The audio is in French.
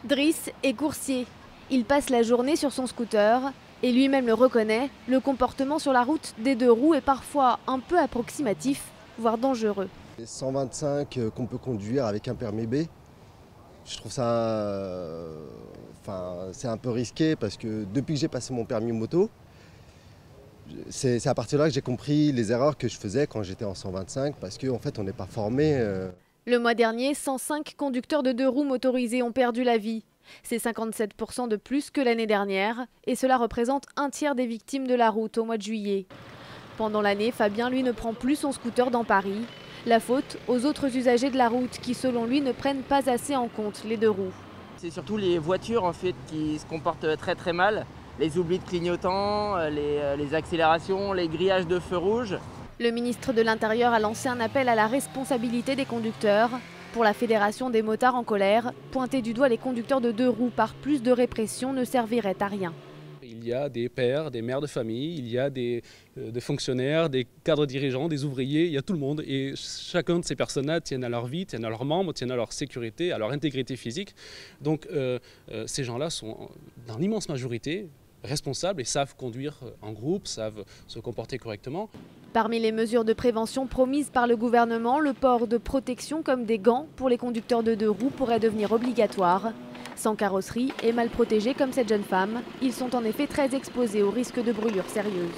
Driss est coursier. Il passe la journée sur son scooter et lui-même le reconnaît, le comportement sur la route des deux roues est parfois un peu approximatif, voire dangereux. Les 125 qu'on peut conduire avec un permis B, je trouve ça c'est un peu risqué parce que depuis que j'ai passé mon permis moto, c'est à partir de là que j'ai compris les erreurs que je faisais quand j'étais en 125 parce qu'en fait on n'est pas formé. Le mois dernier, 105 conducteurs de deux roues motorisés ont perdu la vie. C'est 57% de plus que l'année dernière et cela représente un tiers des victimes de la route au mois de juillet. Pendant l'année, Fabien, lui, ne prend plus son scooter dans Paris. La faute aux autres usagers de la route qui, selon lui, ne prennent pas assez en compte les deux roues. C'est surtout les voitures en fait qui se comportent très mal. Les oublis de clignotants, les accélérations, les grillages de feu rouge. Le ministre de l'Intérieur a lancé un appel à la responsabilité des conducteurs. Pour la Fédération des motards en colère, pointer du doigt les conducteurs de deux roues par plus de répression ne servirait à rien. Il y a des pères, des mères de famille, il y a des fonctionnaires, des cadres dirigeants, des ouvriers, il y a tout le monde. Et chacun de ces personnes-là tiennent à leur vie, tiennent à leurs membres, tiennent à leur sécurité, à leur intégrité physique. Donc ces gens-là sont, dans l'immense majorité, responsables et savent conduire en groupe, savent se comporter correctement. Parmi les mesures de prévention promises par le gouvernement, le port de protection comme des gants pour les conducteurs de deux roues pourrait devenir obligatoire. Sans carrosserie et mal protégés comme cette jeune femme, ils sont en effet très exposés au risque de brûlures sérieuses.